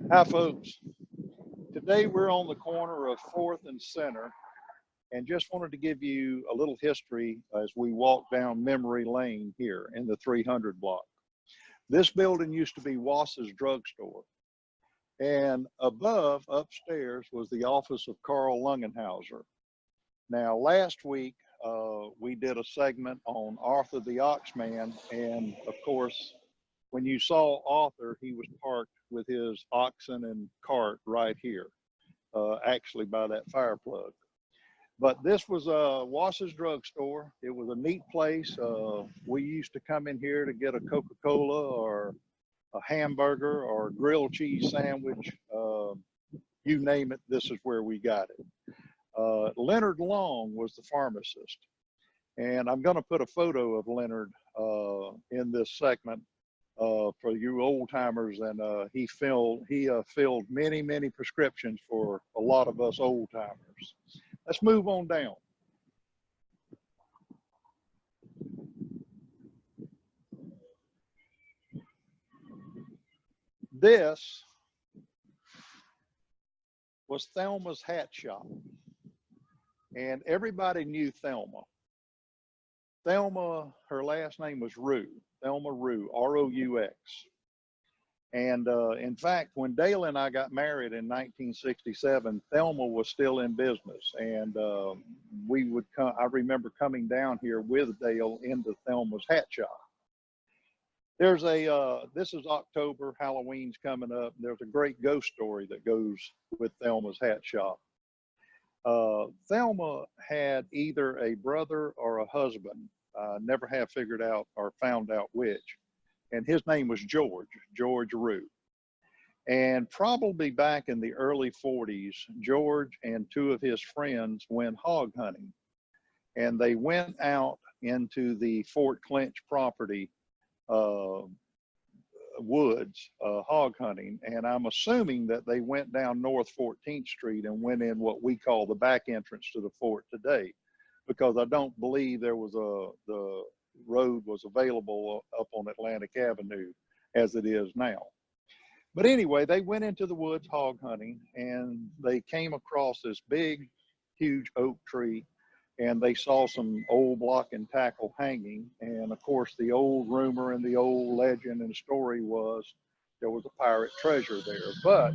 Hi folks, today we're on the corner of 4th and Center and just wanted to give you a little history as we walk down memory lane here in the 300 block. This building used to be Wasas drugstore, and above, upstairs, was the office of Carl Lungenhauser. Now last week we did a segment on Arthur the Oxman, and of course when you saw Arthur, he was parked with his oxen and cart right here, actually by that fire plug. But this was a Wasas drugstore. It was a neat place. We used to come in here to get a Coca-Cola or a hamburger or a grilled cheese sandwich. You name it, this is where we got it. Leonard Long was the pharmacist. And I'm gonna put a photo of Leonard in this segment for you old timers, and he filled many prescriptions for a lot of us old timers. Let's move on down. This was Thelmas Hat Shop, and everybody knew Thelma. Thelma, her last name was Rue. Thelma Rue, R-O-U-X. And in fact, when Dale and I got married in 1967, Thelma was still in business. And we would come, I remember coming down here with Dale into Thelma's Hat Shop. There's this is October, Halloween's coming up. There's a great ghost story that goes with Thelma's Hat Shop. Thelma had either a brother or a husband. Never have figured out or found out which. And his name was George Rue. And probably back in the early 40s, George and two of his friends went hog hunting. And they went out into the Fort Clinch property woods hog hunting. And I'm assuming that they went down North 14th Street and went in what we call the back entrance to the fort today, because I don't believe there was the road was available up on Atlantic Avenue as it is now. But anyway, they went into the woods hog hunting, and they came across this big, huge oak tree, and they saw some old block and tackle hanging. And of course, the old rumor and the old legend and story was there was a pirate treasure there. But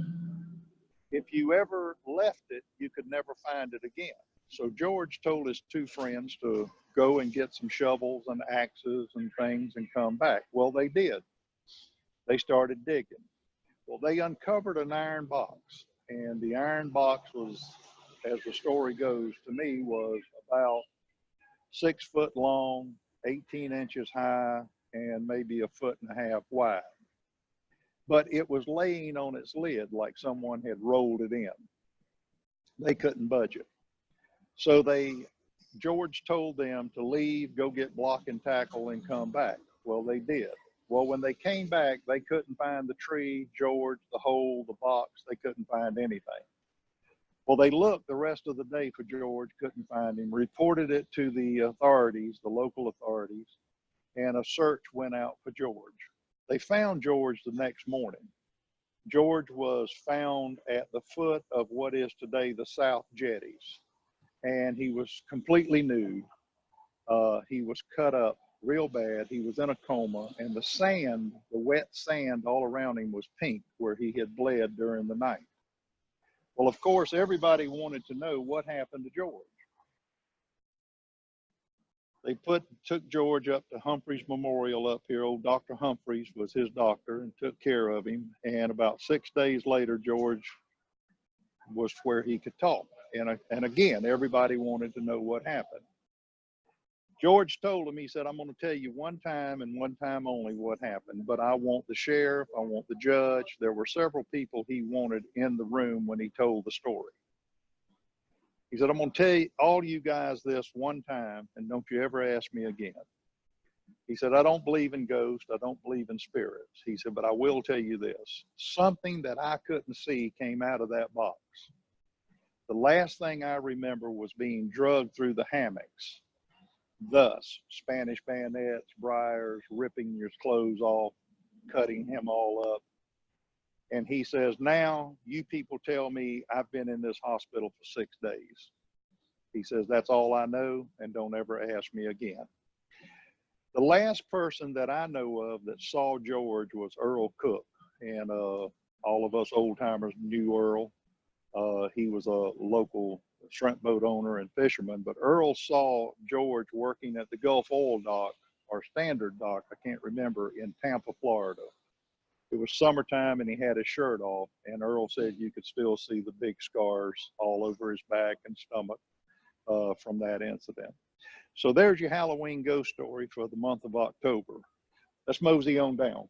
if you ever left it, you could never find it again. So George told his two friends to go and get some shovels and axes and things and come back. Well, they did. They started digging. Well, they uncovered an iron box, and the iron box was, as the story goes to me, was about 6 foot long, 18 inches high, and maybe 1.5 feet wide. But it was laying on its lid like someone had rolled it in. They couldn't budge it. So George told them to leave, go get block and tackle, and come back. Well, they did. Well, when they came back, they couldn't find the tree, George, the hole, the box. They couldn't find anything. Well, they looked the rest of the day for George, couldn't find him, reported it to the authorities, the local authorities, and a search went out for George. They found George the next morning. George was found at the foot of what is today the South Jetties. And he was completely nude. He was cut up real bad. He was in a coma, and the sand, the wet sand all around him was pink where he had bled during the night. Well, of course, everybody wanted to know what happened to George. They took George up to Humphreys Memorial up here. Old Dr. Humphreys was his doctor and took care of him. And about 6 days later, George was where he could talk. And again, everybody wanted to know what happened. George told him, he said, I'm going to tell you one time and one time only what happened, but I want the sheriff, I want the judge. There were several people he wanted in the room when he told the story. He said, I'm going to tell you, all you guys this one time, and don't you ever ask me again. He said, I don't believe in ghosts, I don't believe in spirits. He said, but I will tell you this, something that I couldn't see came out of that box. The last thing I remember was being drugged through the hammocks. Thus, Spanish bayonets, briars, ripping your clothes off, cutting him all up. And he says, now you people tell me I've been in this hospital for 6 days. He says, that's all I know, and don't ever ask me again. The last person that I know of that saw George was Earl Cook. And all of us old timers knew Earl. He was a local shrimp boat owner and fisherman, but Earl saw George working at the Gulf Oil dock or Standard dock, I can't remember, in Tampa, Florida. It was summertime and he had his shirt off, and Earl said you could still see the big scars all over his back and stomach from that incident. So there's your Halloween ghost story for the month of October. Let's mosey on down.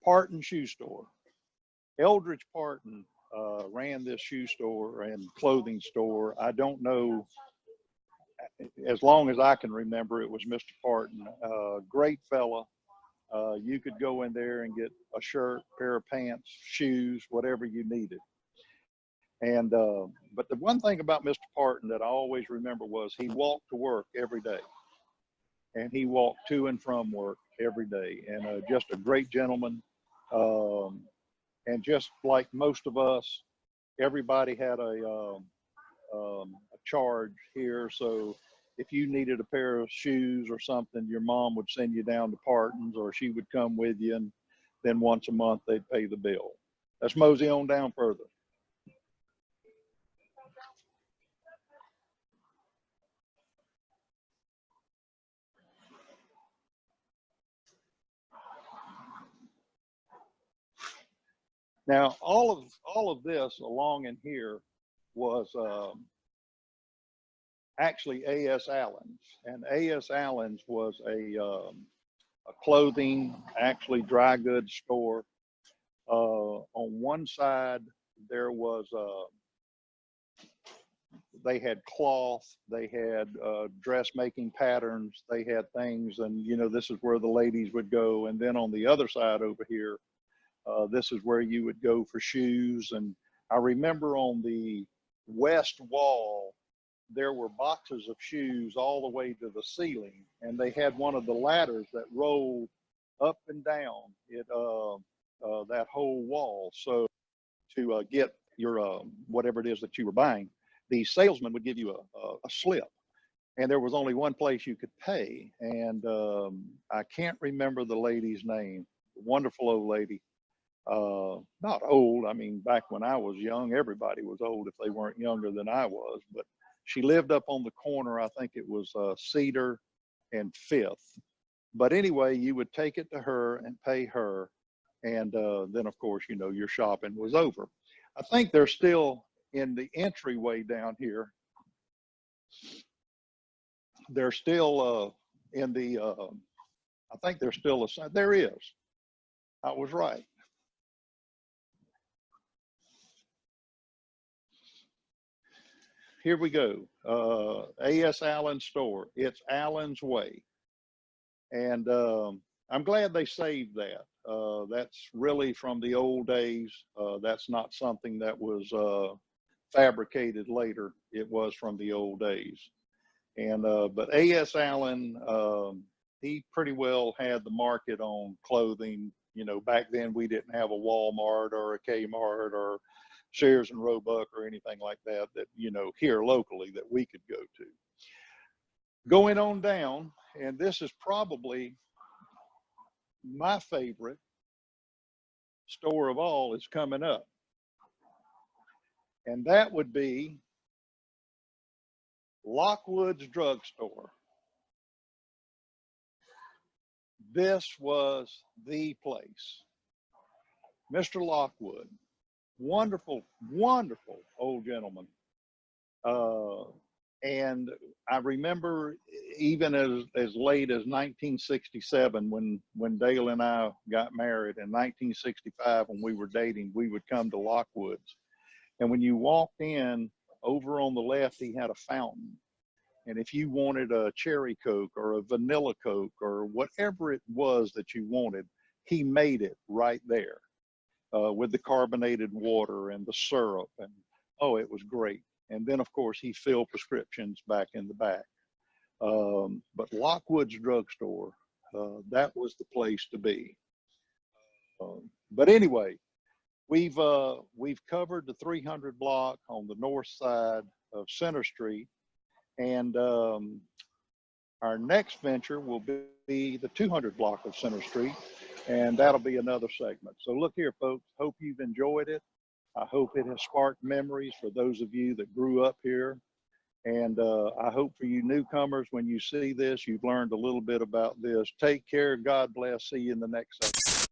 Parton Shoe Store. Eldridge Parton ran this shoe store and clothing store. I don't know, as long as I can remember, it was Mr. Parton. Great fella. You could go in there and get a shirt, pair of pants, shoes, whatever you needed. And but the one thing about Mr. Parton that I always remember was he walked to work every day, and he walked to and from work every day. And just a great gentleman. And just like most of us, everybody had a charge here. So if you needed a pair of shoes or something, your mom would send you down to Partons, or she would come with you, and then once a month they'd pay the bill. Let's mosey on down further. Now, all of this along in here was actually AAS Alans, and AAS Alans was a clothing, actually dry goods store. On one side, there was they had cloth, they had dressmaking patterns, they had things, and you know, this is where the ladies would go. And then on the other side over here, this is where you would go for shoes. And I remember on the west wall, there were boxes of shoes all the way to the ceiling, and they had one of the ladders that rolled up and down that whole wall. So to get your whatever it is that you were buying, the salesman would give you a slip, and there was only one place you could pay. And I can't remember the lady's name. Wonderful old lady. Not old. I mean, back when I was young, everybody was old if they weren't younger than I was. But she lived up on the corner. I think it was Cedar and Fifth. But anyway, you would take it to her and pay her. And then, of course, you know, your shopping was over. I think they're still in the entryway down here. They're still in the, I think there's still a sign. There is. I was right. Here we go. AAS Allen store. It's Allen's Way. And I'm glad they saved that. That's really from the old days. That's not something that was fabricated later. It was from the old days. And but AAS Allen, he pretty well had the market on clothing. You know, back then we didn't have a Walmart or a Kmart or Sears and Roebuck or anything like that, you know, here locally that we could go to. Going on down, and this is probably my favorite store of all is coming up. And that would be Lockwoods Drugstore. This was the place. Mr. Lockwood, wonderful, wonderful old gentleman. And I remember even as late as 1967, when Dale and I got married, in 1965, when we were dating, we would come to Lockwoods. And when you walked in, over on the left, he had a fountain. And if you wanted a cherry Coke or a vanilla Coke or whatever it was that you wanted, he made it right there with the carbonated water and the syrup. And oh, it was great. And then, of course, he filled prescriptions back in the back. But Lockwoods drugstore, that was the place to be. But anyway, we've covered the 300 block on the north side of Center Street, and our next venture will be the 200 block of Center Street, and that'll be another segment. So look here, folks, hope you've enjoyed it. I hope it has sparked memories for those of you that grew up here. And I hope for you newcomers, when you see this, you've learned a little bit about this. Take care. God bless. See you in the next section.